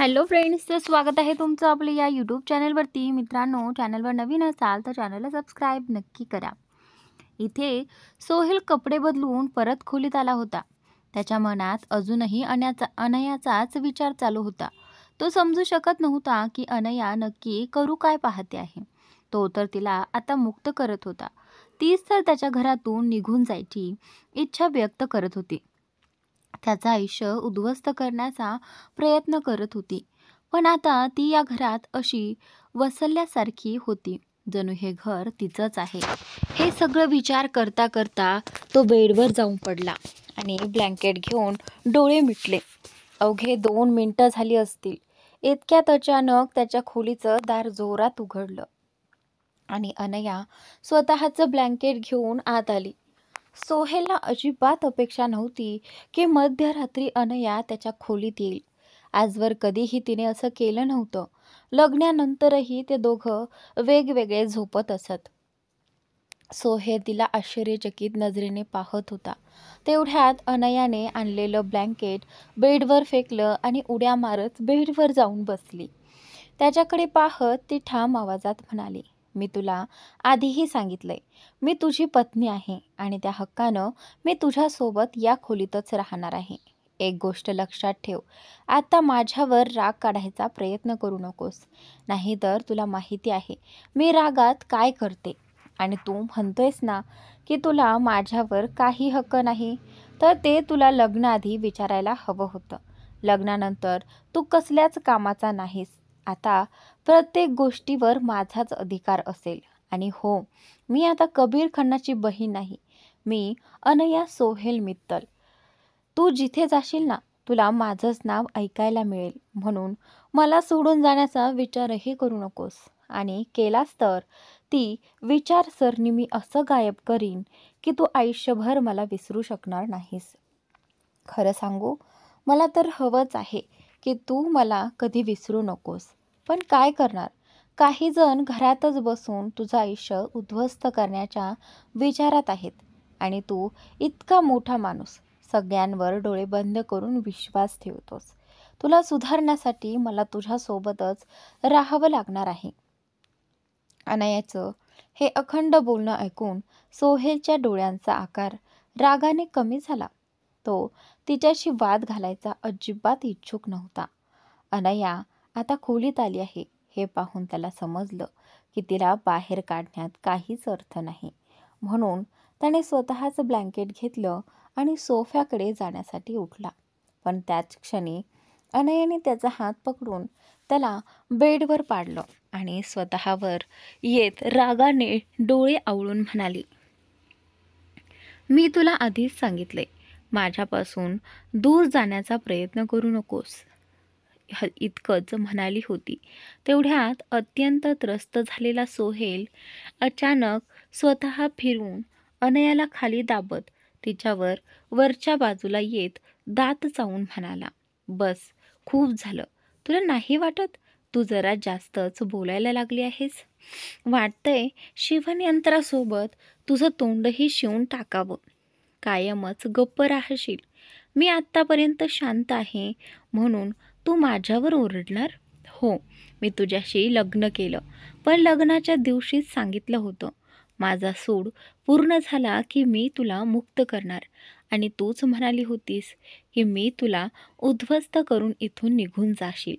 Hello friends, तर स्वागत आहे तुमचं आपल्या या यूट्यूब चॅनलवरती. मित्रांनो, चॅनलवर नवीन असाल तर चॅनलला सबस्क्राईब नक्की करा. इथे सोहेल कपडे बदलून परत खोलीत आला होता. त्याच्या मनात अजूनही अनयाचाच विचार चालू होता. तो समजू शकत नव्हता की अनया नक्की करू काय पाहते आहे. तो तर तिला आता मुक्त करत होता. तीच तर त्याच्या घरातून निघून जायची इच्छा व्यक्त करत होती. त्याचं आयुष्य उद्ध्वस्त करण्याचा प्रयत्न करत होती. पण आता ती या घरात अशी वसल्यासारखी होती, जणू हे घर तिचंच आहे. हे सगळं विचार करता करता तो बेडवर जाऊन पडला आणि ब्लँकेट घेऊन डोळे मिटले. अवघे 2 मिनिटं झाली असतील. इतक्यात अचानक त्याच्या खोलीचं दार जोरात उघडलं आणि अनया स्वतःचं ब्लँकेट घेऊन आत आली. सोहेलला अजिबात अपेक्षा नव्हती की मध्यरात्री अनया त्याच्या खोलीत येईल. आजवर कधीही तिने असं केलं नव्हतं. लग्नानंतरही ते दोघं वेगवेगळे झोपत असत. सोहेल तिला आश्चर्यचकित नजरेने पाहत होता. तेवढ्यात अनयाने आणलेलं ब्लँकेट बेडवर फेकलं आणि उड्या मारत बेडवर जाऊन बसली. त्याच्याकडे पाहत ती ठाम आवाजात म्हणाली, "मी तुला आधीही सांगितलंय, मी तुझी पत्नी आहे आणि त्या हक्कानं मी तुझ्यासोबत या खोलीतच राहणार आहे. एक गोष्ट लक्षात ठेव, आता माझ्यावर राग काढायचा प्रयत्न करू नकोस. नाहीतर तुला माहिती आहे मी रागात काय करते. आणि तू म्हणतोयस ना की तुला माझ्यावर काही हक्क नाही, तर ते तुला लग्नाआधी विचारायला हवं होतं. लग्नानंतर तू कसल्याच कामाचा नाहीस. आता प्रत्येक गोष्टीवर माझाच अधिकार असेल. आणि हो, मी आता कबीर खन्नाची बहीण नाही. मी अनया सोहेल मित्तल. तू जिथे जाशील ना, तुला माझंच नाव ऐकायला मिळेल. म्हणून मला सोडून जाण्याचा विचारही करू नकोस. आणि केलास तर ती विचारसरणी मी असं गायब करीन की तू आयुष्यभर मला विसरू शकणार नाहीस. खरं सांगू, मला तर हवंच आहे की तू मला कधी विसरू नकोस. पण काय करणार, काही जण घरातच बसून तुझं आयुष्य उद्ध्वस्त करण्याच्या विचारात आहेत. आणि तू इतका मोठा माणूस सगळ्यांवर डोळे बंद करून विश्वास ठेवतोस. तुला सुधारण्यासाठी मला तुझ्यासोबतच राहावं लागणार आहे." अनयाचं हे अखंड बोलणं ऐकून सोहेलच्या डोळ्यांचा आकार रागाने कमी झाला. तो तिच्याशी वाद घालायचा अजिबात इच्छुक नव्हता. अनया आता खोलीत आली आहे हे पाहून त्याला समजलं की तिला बाहेर काढण्यात काहीच अर्थ नाही. म्हणून त्याने स्वतःचं ब्लँकेट घेतलं आणि सोफ्याकडे जाण्यासाठी उठला. पण त्याच क्षणी अनयाने त्याचा हात पकडून त्याला बेडवर पाडलं आणि स्वतःवर येत रागाने डोळे आवळून म्हणाली, "मी तुला आधीच सांगितले, माझ्यापासून दूर जाण्याचा प्रयत्न करू नकोस." इतकंच म्हणाली होती. तेवढ्यात अत्यंत त्रस्त झालेला सोहेल अचानक स्वतः फिरून अनयाला खाली दाबत तिच्यावर वरच्या बाजूला येत दात चावून म्हणाला, "बस, खूप झालं. तुला नाही वाटत तू जरा जास्तच बोलायला लागली आहेस? वाटतंय शिवणयंत्रासोबत तुझं तोंडही शिवून टाकावं. कायमच गप्प राहशील. मी आत्तापर्यंत शांत आहे म्हणून तू माझ्यावर ओरडणार? हो, मी तुझ्याशी लग्न केलं, पण लग्नाच्या दिवशीच सांगितलं होतं, माझा सूड पूर्ण झाला की मी तुला मुक्त करणार. आणि तूच म्हणाली होतीस की मी तुला उद्ध्वस्त करून इथून निघून जाशील.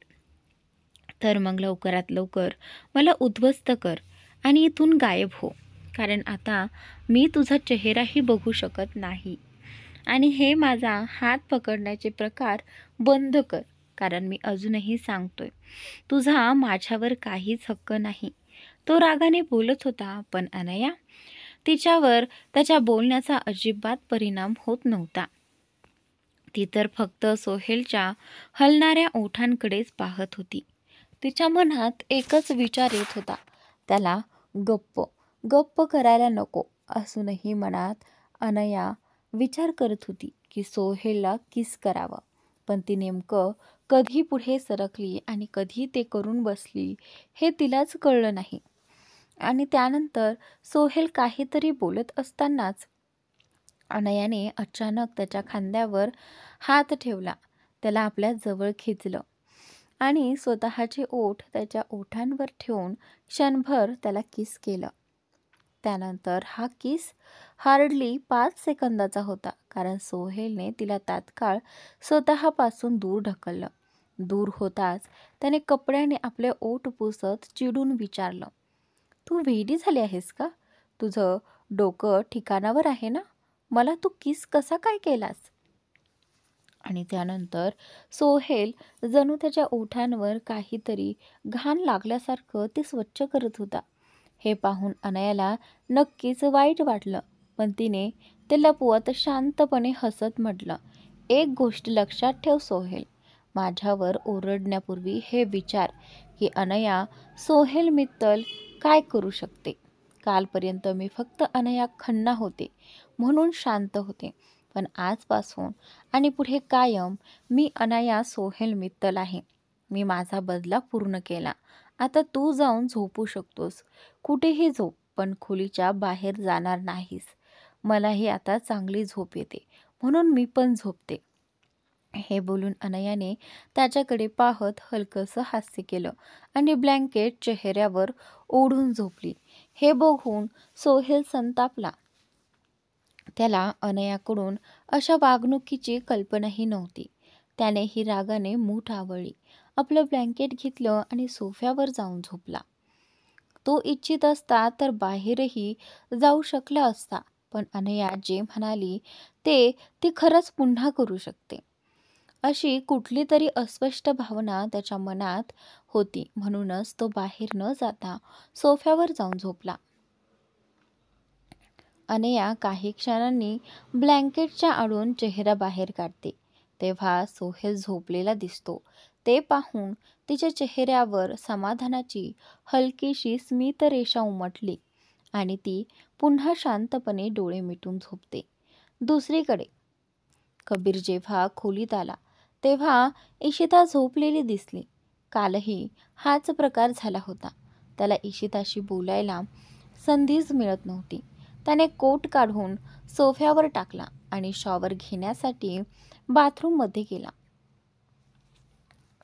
तर मग लवकरात लवकर मला उद्ध्वस्त कर आणि इथून गायब हो. कारण आता मी तुझा चेहराही बघू शकत नाही. आणि हे माझा हात पकडण्याचे प्रकार बंद कर. कारण मी अजूनही सांगतोय, तुझा माझ्यावर काहीच हक्क नाही." तो रागाने बोलत होता, पण अनया, तिच्यावर त्याच्या बोलण्याचा अजिबात परिणाम होत नव्हता. ती तर फक्त सोहेलच्या हलणाऱ्या ओठांकडेच पाहत होती. तिच्या मनात एकच विचार येत होता, त्याला गप्प गप्प करायला नको. असूनही मनात अनया विचार करत होती की सोहेलला किस करावं. पण ती नेमकं कधी पुढे सरकली आणि कधी ते करून बसली हे तिलाच कळलं नाही. आणि त्यानंतर सोहेल काहीतरी बोलत असतानाच अनयाने अचानक त्याच्या खांद्यावर हात ठेवला. त्याला आपल्या जवळ खेचलं आणि स्वतःचे ओठ त्याच्या ओठांवर ठेवून क्षणभर त्याला किस केलं. त्यानंतर हा किस हार्डली 5 सेकंदाचा होता, कारण सोहेलने तिला तात्काळ स्वतःपासून दूर ढकललं. दूर होताच त्याने कपड्याने आपले ओठ पुसत चिडून विचारलं, "तू वेडी झाली आहेस का? तुझं डोकं ठिकाणावर आहे ना? मला तू किस कसा काय केलास?" आणि त्यानंतर सोहेल जणू त्याच्या ओठांवर काहीतरी घाण लागल्यासारखं ते स्वच्छ करत होता. हे पाहून अनयाला नक्कीच वाईट वाटलं, पण तिने ते लपवत शांतपणे हसत म्हटलं, "एक गोष्ट लक्षात ठेव सोहेल, माझ्यावर ओरडण्यापूर्वी हे विचार की अनया सोहेल मित्तल काय करू शकते. कालपर्यंत मी फक्त अनया खन्ना होते म्हणून शांत होते, पण आजपासून आणि पुढे कायम मी अनया सोहेल मित्तल आहे. मी माझा बदला पूर्ण केला. आता तू जाऊन झोपू शकतोस. कुठेही झोप, पण खोलीच्या बाहेर जाणार नाहीस. मलाही आता चांगली झोप येते, म्हणून मी पण झोपते." हे बोलून अनयाने त्याच्याकडे पाहत हलकंसं हास्य केलं आणि ब्लँकेट चेहऱ्यावर ओढून झोपली. हे बघून सोहेल संतापला. त्याला अनयाकडून अशा वागणुकीची कल्पनाही नव्हती. त्याने ही रागाने मूठ आवळली, आपलं ब्लँकेट घेतलं आणि सोफ्यावर जाऊन झोपला. तो इच्छित असता तर बाहेरही जाऊ शकला असता, पण अनया जे म्हणाली ते ती खरंच पुन्हा करू शकते, अशी कुठली तरी अस्पष्ट भावना त्याच्या मनात होती. म्हणूनच तो बाहेर न जाता सोफ्यावर जाऊन झोपला. अनया काही क्षणांनी ब्लँकेटच्या आडून चेहरा बाहेर काढते, तेव्हा सोहेल झोपलेला दिसतो. ते पाहून तिच्या चेहऱ्यावर समाधानाची हलकीशी स्मितरेषा उमटली आणि ती पुन्हा शांतपणे डोळे मिटून झोपते. दुसरीकडे कबीर जेव्हा खोलीत आला तेव्हा इशिता झोपलेली दिसली. कालही हाच प्रकार झाला होता. त्याला इशिताशी बोलायला संधीच मिळत नव्हती. त्याने कोट काढून सोफ्यावर टाकला आणि शॉवर घेण्यासाठी बाथरूममध्ये गेला.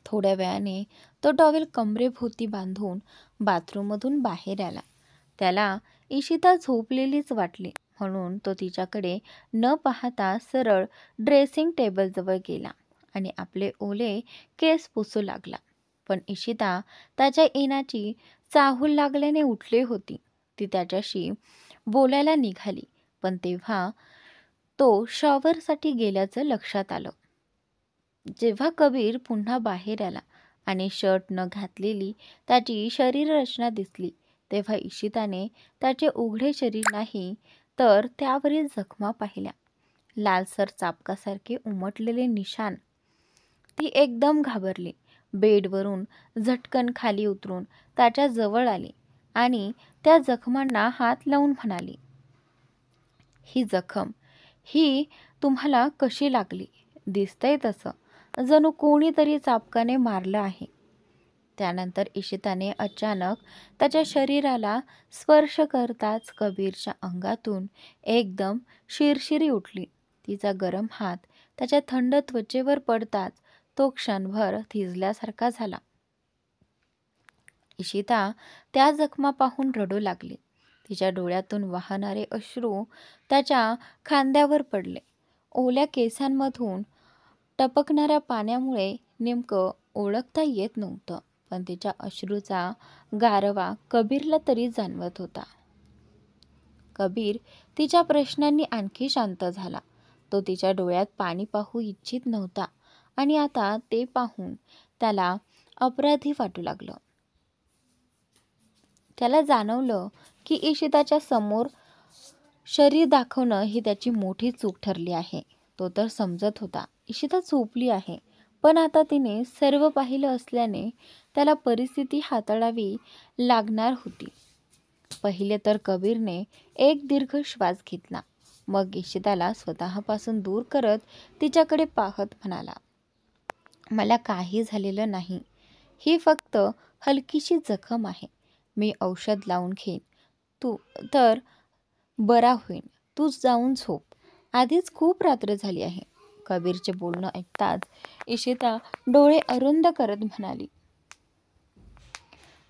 थोड्या वेळाने तो टॉवेल कमरेभोवती बांधून बाथरूममधून बाहेर आला. त्याला इशिता झोपलेलीच वाटली, म्हणून तो तिच्याकडे न पाहता सरळ ड्रेसिंग टेबलजवळ गेला आणि आपले ओले केस पुसू लागला. पण इशिता त्याच्या येण्याची चाहूल लागल्याने उठली होती. ती त्याच्याशी बोलायला निघाली, पण तेव्हा तो शॉवरसाठी गेल्याचं लक्षात आलं. जेव्हा कबीर पुन्हा बाहेर आला आणि शर्ट न घातलेली त्याची शरीररचना दिसली, तेव्हा इशिताने त्याचे उघडे शरीर नाही तर त्यावरील जखमा पाहिल्या, लालसर चापकासारखे उमटलेले निशाण. ती एकदम घाबरली. बेडवरून झटकन खाली उतरून त्याच्या जवळ आली आणि त्या जखमांना हात लावून म्हणाली, "ही जखम ही तुम्हाला कशी लागली? दिसतंय तसं जणू कोणीतरी चापकाने मारलं आहे." त्यानंतर इशिताने अचानक त्याच्या शरीराला स्पर्श करताच कबीरच्या अंगातून एकदम शिरशिरी उठली. तिचा गरम हात त्याच्या थंड त्वचेवर पडताच तो क्षणभर थिजल्यासारखा झाला. इशिता त्या जखमा पाहून रडू लागली. तिच्या डोळ्यातून वाहणारे अश्रू त्याच्या खांद्यावर पडले. ओल्या केसांमधून टपकणाऱ्या पाण्यामुळे नेमकं ओळखता येत नव्हतं, पण तिच्या अश्रूचा गारवा कबीरला तरी जाणवत होता. कबीर तिच्या प्रश्नांनी आणखी शांत झाला. तो तिच्या डोळ्यात पाणी पाहू इच्छित नव्हता आणि आता ते पाहून त्याला अपराधी वाटू लागलं. त्याला जाणवलं की इशिताच्या समोर शरीर दाखवणं ही त्याची मोठी चूक ठरली आहे. तो तर समजत होता इशिता झोपली आहे, पण आता तिने सर्व पाहिलं असल्याने त्याला परिस्थिती हाताळावी लागणार होती. पहिले तर कबीरने एक दीर्घ श्वास घेतला. मग इशिताला स्वतःपासून दूर करत तिच्याकडे पाहत म्हणाला, "मला काही झालेलं नाही. ही फक्त हलकीशी जखम आहे. मी औषध लावून घेईन. तू तर बरा होईन. तू जाऊन झोप. आधीच खूप रात्र झाली आहे." कबीरचे बोलणं ऐकताच इशिता डोळे अरुंद करत म्हणाली,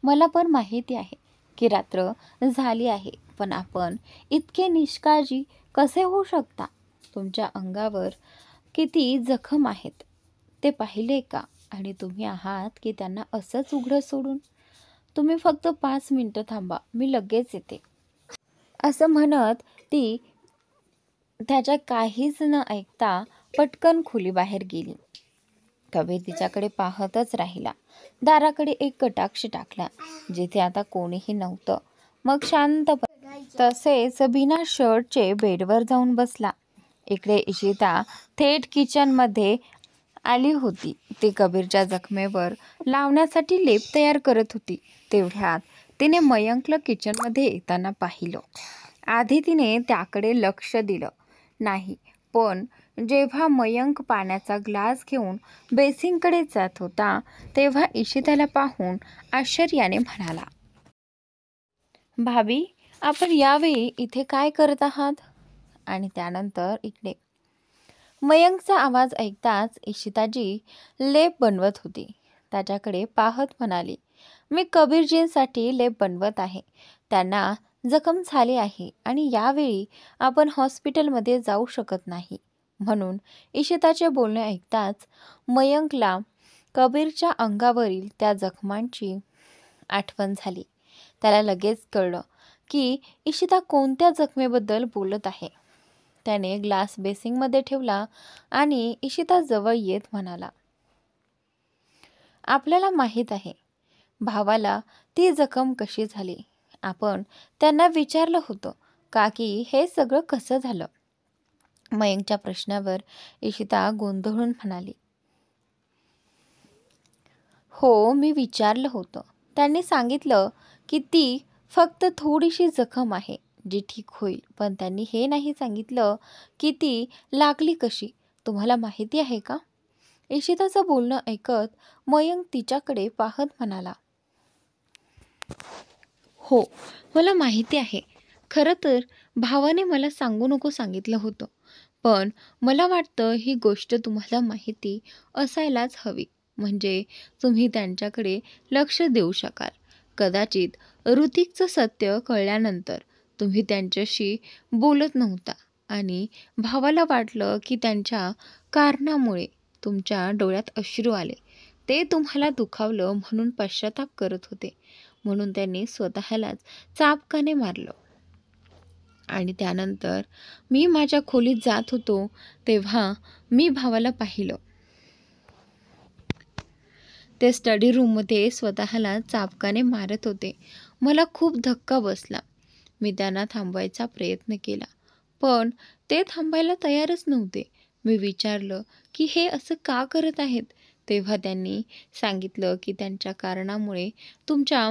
मला पण माहिती आहे की रात्र झाली आहे, पण आपण इतके निष्काळजी कसे होऊ शकता? तुमच्या अंगावर किती जखम आहेत ते पाहिले का? आणि तुम्ही आहात की त्यांना असंच उघडं सोडून? तुम्ही फक्त 5 मिनिटं थांबा, मी लगेच येते. असं म्हणत ती त्याच्या काहीच न ऐकता पटकन खोलीबाहेर गेली. कबीर तिच्याकडे पाहतच राहिला. दाराकडे एक कटाक्ष टाकला, जिथे आता कोणीही नव्हतं. मग शांतपणे तसेच बिना शर्टचे बेडवर जाऊन बसला. इकडे इशिता थेट किचनमध्ये आली होती. ती कबीरच्या जखमेवर लावण्यासाठी लेप तयार करत होती. तेवढ्यात तिने मयंकला किचनमध्ये येताना पाहिलं. आधी तिने त्याकडे लक्ष दिलं नाही, पण जेव्हा मयंक पाण्याचा ग्लास घेऊन बेसिनकडे जात होता तेव्हा इशिताला पाहून आश्चर्याने म्हणाला, भाभी, आपण यावेळी इथे काय करत आहात? आणि त्यानंतर इकडे मयंकचा आवाज ऐकताच इशिताजी लेप बनवत होती. त्याच्याकडे पाहत म्हणाली, मी कबीरजींसाठी लेप बनवत आहे. त्यांना जखम झाली आहे आणि यावेळी आपण हॉस्पिटलमध्ये जाऊ शकत नाही. म्हणून इशिताचे बोलणे ऐकताच मयंकला कबीरच्या अंगावरील त्या जखमांची आठवण झाली. त्याला लगेच कळलं की इशिता कोणत्या जखमेबद्दल बोलत आहे. त्याने ग्लास बेसिंगमध्ये ठेवला आणि इशिता जवळ येत म्हणाला, आपल्याला माहीत आहे भावाला ती जखम कशी झाली. आपण त्यांना विचारलं होतं का की हे सगळं कसं झालं? मयंकच्या प्रश्नावर इशिता गोंधळून म्हणाली, हो, मी विचारलं होतं. त्यांनी सांगितलं की ती फक्त थोडीशी जखम आहे जी ठीक होईल, पण त्यांनी हे नाही सांगितलं की ती लागली कशी. तुम्हाला माहिती आहे का? इशिताचं बोलणं ऐकत मयंक तिच्याकडे पाहत म्हणाला, हो, मला माहिती आहे. खरं तर भावाने मला सांगू नको सांगितलं होतं, पण मला वाटतं ही गोष्ट तुम्हाला माहिती असायलाच हवी, म्हणजे तुम्ही त्यांच्याकडे लक्ष देऊ शकाल. कदाचित ऋतिकचं सत्य कळल्यानंतर तुम्ही त्यांच्याशी बोलत नव्हता आणि भावाला वाटलं की त्यांच्या कारणामुळे तुमच्या डोळ्यात अश्रू आले. ते तुम्हाला दुखावलं म्हणून पश्चाताप करत होते. म्हणून त्यांनी स्वतःलाच चाबकाने मारलं. आणि त्यानंतर मी माझ्या खोलीत जात होतो तेव्हा मी भावाला पाहिलं. ते स्टडी रूममध्ये स्वतःला चाबकाने मारत होते. मला खूप धक्का बसला. मी त्यांना थांबवायचा प्रयत्न केला, पण ते थांबायला तयारच नव्हते. मी विचारलं की हे असं का करत आहेत? तेव्हा त्यांनी सांगितलं की त्यांच्या कारणामुळे तुमच्या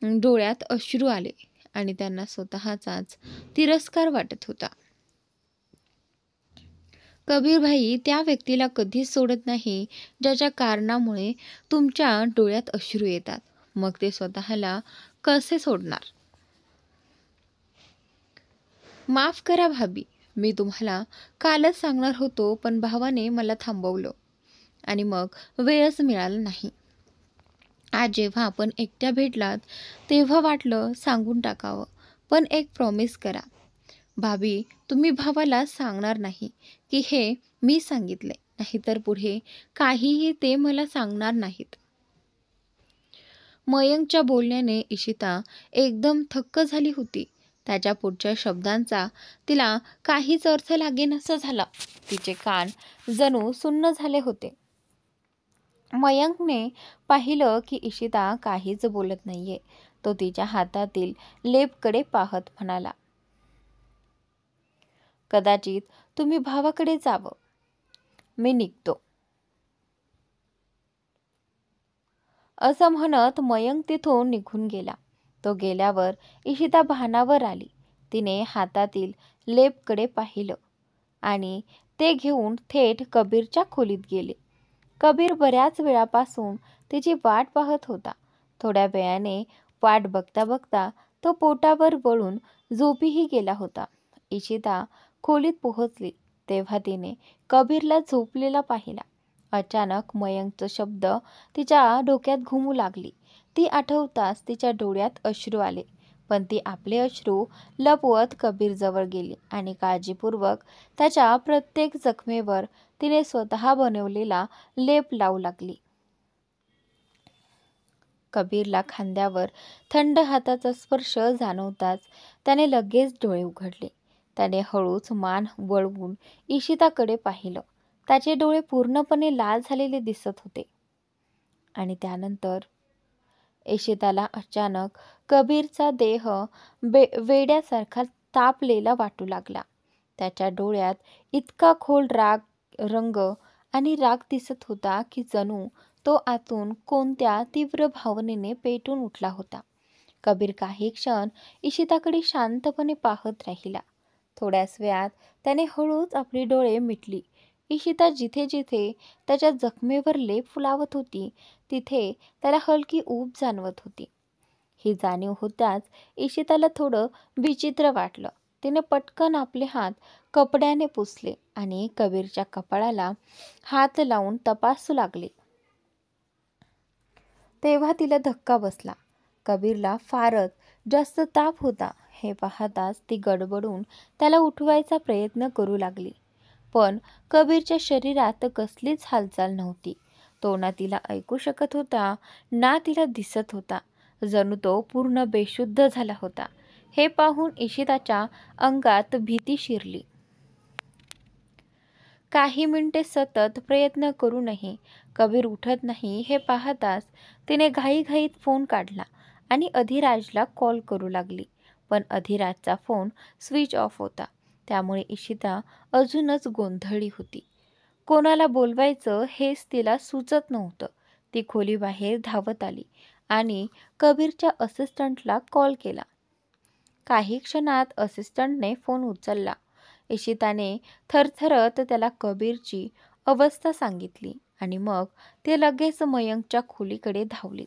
डोळ्यात अश्रू आले आणि त्यांना स्वतःचाच तिरस्कार वाटत होता. कबीर भाई त्या व्यक्तीला कधीच सोडत नाही ज्याच्या कारणामुळे तुमच्या डोळ्यात अश्रू येतात. मग ते स्वतःला कसे सोडणार? माफ करा भाभी, मी तुम्हाला कालच सांगणार होतो, पण भावाने मला थांबवलं आणि मग वेळच मिळाला नाही. आज जेव्हा आपण एकट्या भेटलात तेव्हा वाटलं सांगून टाकावं, पण एक प्रॉमिस करा भाभी, तुम्ही भावाला सांगणार नाही की हे मी सांगितले, नाहीतर पुढे काहीही ते मला सांगणार नाहीत. मयंकच्या बोलण्याने इशिता एकदम थक्क झाली होती. त्याच्या पुढच्या शब्दांचा तिला काहीच अर्थ लागेनासा झाला. तिचे कान जणू सुन्न झाले होते. मयंकने पाहिलं की इशिता काहीच बोलत नाहीये. तो तिच्या हातातील लेपकडे पाहत म्हणाला, कदाचित तुम्ही भावाकडे जावं. मी निघतो. असं म्हणत मयंक तिथून निघून गेला. तो गेल्यावर इशिता भानावर आली. तिने हातातील लेपकडे पाहिलं आणि ते घेऊन थेट कबीरच्या खोलीत गेले. कबीर बऱ्याच वेळापासून तिची वाट पाहत होता. थोड्या वेळाने वाट बघता बघता तो पोटावर वळून झोपीही गेला होता. इशिता खोलीत पोहोचली तेव्हा तिने कबीरला झोपलेला पाहिला. अचानक मयंकचा शब्द तिच्या डोक्यात घुमू लागली. ती आठवताच तिच्या डोळ्यात अश्रू आले. पण ती आपले अश्रू लपवत कबीरजवळ गेली आणि काळजीपूर्वक त्याच्या प्रत्येक जखमेवर तिने स्वतः बनवलेला लेप लावू लागली. कबीरला खांद्यावर थंड हाताचा स्पर्श जाणवताच त्याने लगेच डोळे उघडले. त्याने हळूच मान वळवून इशिताकडे पाहिलं. त्याचे डोळे पूर्णपणे लाल झालेले दिसत होते. आणि त्यानंतर इशिताला अचानक कबीरचा देह वेड्यासारखा तापलेला वाटू लागला. त्याच्या डोळ्यात इतका खोल रंग आणि राग दिसत होता की जणू तो आतून कोणत्या तीव्र भावनेने पेटून उठला होता. कबीर काही क्षण इशिताकडे शांतपणे पाहत राहिला. थोड्याच वेळात त्याने हळूच आपली डोळे मिटली. इशिता जिथे जिथे त्याच्या जखमेवर लेप लावत होती तिथे त्याला हलकी ऊब जाणवत होती. ही जाणीव होताच इशिताला थोडं विचित्र वाटलं. तिने पटकन आपले हात कपड्याने पुसले आणि कबीरच्या कपाळाला हात लावून तपासू लागले. तेव्हा तिला धक्का बसला. कबीरला फारच जास्त ताप होता हे पाहताच ती गडबडून त्याला उठवायचा प्रयत्न करू लागली. पण कबीरच्या शरीरात कसलीच हालचाल नव्हती. तो ना तिला ऐकू शकत होता ना तिला दिसत होता. जणू तो पूर्ण बेशुद्ध झाला होता. हे पाहून इशिताच्या अंगात भीती शिरली. काही मिनिटे सतत प्रयत्न करूनही कबीर उठत नाही हे पाहताच तिने घाईघाईत फोन काढला आणि अधिराजला कॉल करू लागली. पण अधिराजचा फोन स्विच ऑफ होता. त्यामुळे इशिता अजूनच गोंधळली होती. कोणाला बोलवायचं हेच तिला सुचत नव्हतं. ती खोलीबाहेर धावत आली आणि कबीरच्या असिस्टंटला कॉल केला. काही क्षणात असिस्टंटने फोन उचलला. इशिताने थरथरत त्याला कबीरची अवस्था सांगितली आणि मग ते लगेच मयंकच्या खोलीकडे धावले.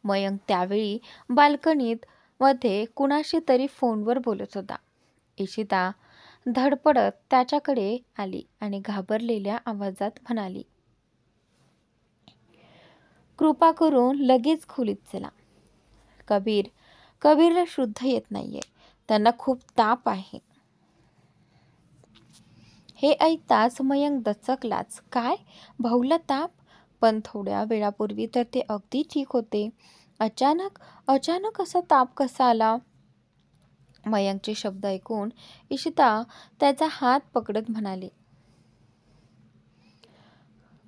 मयंक त्यावेळी बाल्कनीत मध्ये कुणाशी तरी फोनवर बोलत होता. इशिता धडपडत त्याच्याकडे आली आणि घाबरलेल्या आवाजात म्हणाली, कृपा करून लगेच खोलीत चला. कबीरला शुद्ध येत नाहीये. त्यांना खूप ताप आहे. हे ऐकताच मयंक दचकलाच. काय? भाऊला ताप? पण थोड्या वेळापूर्वी तर ते अगदी ठीक होते. अचानक असा ताप कसा आला? मयंकचे शब्द ऐकून इशिता त्याचा हात पकडत म्हणाली,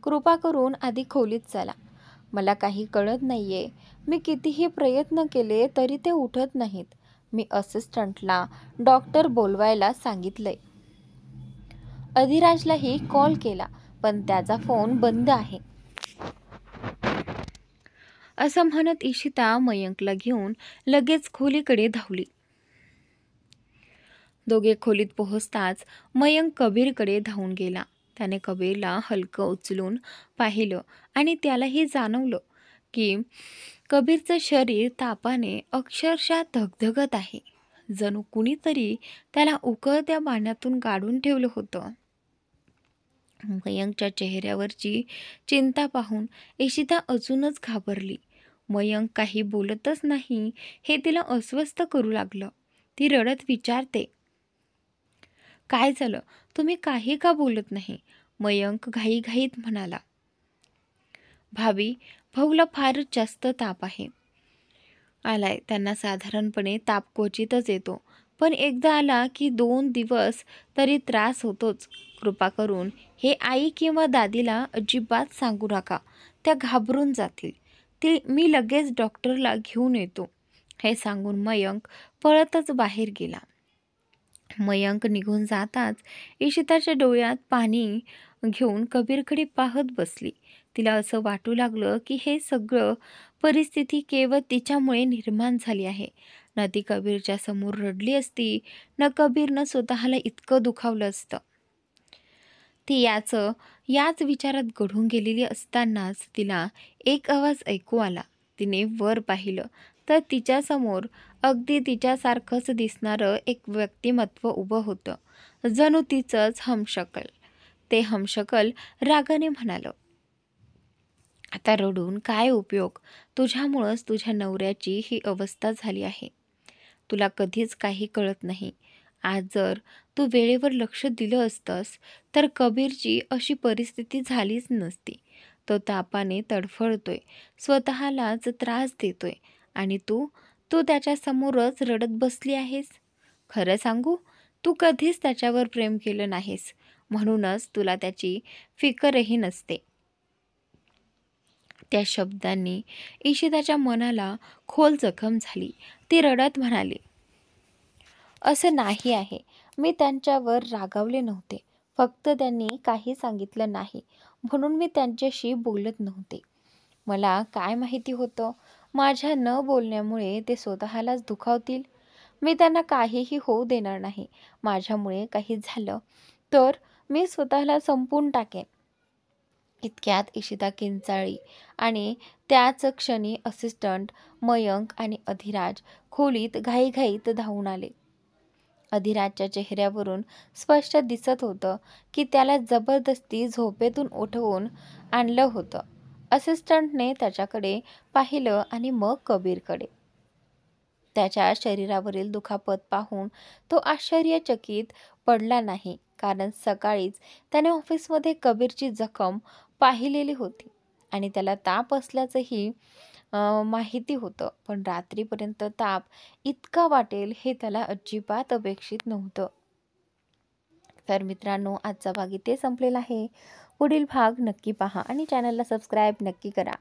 कृपा करून आधी खोलीत चला. मला काही कळत नाहीये. मी कितीही प्रयत्न केले तरी ते उठत नाहीत. मी असिस्टंटला डॉक्टर बोलवायला सांगितलंय. अधिराजलाही कॉल केला पण त्याचा फोन बंद आहे. असं म्हणत इशिता मयंकला घेऊन लगेच खोलीकडे धावली. दोघे खोलीत पोहोचताच मयंक कबीरकडे धावून गेला. त्याने कबीरला हलकं उचलून पाहिलं आणि त्यालाही जाणवलं की कबीरचं शरीर तापाने अक्षरशः धगधगत आहे. जणू कुणीतरी त्याला उकळत्या पाण्यातून काढून ठेवलं होतं. मयंकच्या चेहऱ्यावरची चिंता पाहून इशिता अजूनच घाबरली. मयंक काही बोलतच नाही हे तिला अस्वस्थ करू लागलं. ती रडत विचारते, काय झालं? तुम्ही काही का बोलत नाही? मयंक घाईघाईत म्हणाला, भाभी, भाऊला फारच जास्त ताप आलाय. त्यांना साधारणपणे ताप क्वचितच येतो, पण एकदा आला की 2 दिवस तरी त्रास होतोच. कृपा करून हे आई किंवा दादीला अजिबात सांगू नका. त्या घाबरून जातील. मी लगेच डॉक्टरला घेऊन येतो. हे सांगून मयंक पळतच बाहेर गेला. मयंक निघून जाताच इशिताच्या डोळ्यात पाणी घेऊन कबीरकडे पाहत बसली. तिला असं वाटू लागलं की हे सगळं परिस्थिती केवळ तिच्यामुळे निर्माण झाली आहे. ना ती कबीरच्या समोर रडली असती ना कबीरनं स्वतःला इतकं दुखावलं असतं. ती याच विचारात गढून गेलेली असतानाच तिला एक आवाज ऐकू आला. तिने वर पाहिलं तर तिच्यासमोर अगदी तिच्यासारखंच दिसणारं एक व्यक्तिमत्व उभं होतं. जणू तिचंच हमशकल. ते हमशकल रागाने म्हणालं, आता रडून काय उपयोग? तुझ्यामुळंच तुझ्या नवऱ्याची ही अवस्था झाली आहे. तुला कधीच काही कळत नाही. आज जर तू वेळेवर लक्ष दिलं असतंस तर कबीरची अशी परिस्थिती झालीच नसती. तो तापाने तडफडतोय, स्वतःलाच त्रास देतोय आणि तू त्याच्या समोरच रडत बसली आहेस. खरं सांगू, तू कधीच त्याच्यावर प्रेम केलं नाहीस, म्हणूनच तुला त्याची फिकरही नसते. त्या शब्दांनी इशिताच्या मनाला खोल जखम झाली. ती रडत म्हणाली, असं नाही आहे. मी त्यांच्यावर रागावले नव्हते. फक्त त्यांनी काही सांगितलं नाही म्हणून मी त्यांच्याशी बोलत नव्हते. मला काय माहिती होतं, माझ्या न बोलण्यामुळे ते स्वतःलाच दुखावतील. मी त्यांना काहीही होऊ देणार नाही. माझ्यामुळे काही झालं तर मी स्वतःला संपवून टाकेन. इतक्यात इशिता किंचाळली आणि त्याच क्षणी असिस्टंट मयंक आणि अधिराज खोलीत घाईघाईत धावून आले. अधिराजच्या चेहऱ्यावरून स्पष्ट दिसत होतं की त्याला जबरदस्ती झोपेतून उठवून आणलं होतं. असिस्टंटने त्याच्याकडे पाहिलं आणि मग कबीरकडे. त्याच्या शरीरावरील दुखापत पाहून तो आश्चर्यचकित पडला नाही, कारण सकाळीच त्याने ऑफिसमध्ये कबीरची जखम पाहिलेली होती आणि त्याला ताप असल्याचंही माहिती होतं. पण रात्रीपर्यंत ताप इतका वाटेल हे त्याला अजिबात अपेक्षित नव्हतं. तर मित्रांनो, आजचा भाग इथे संपलेला आहे. पुढील भाग नक्की पहा आणि चॅनलला सबस्क्राईब नक्की करा.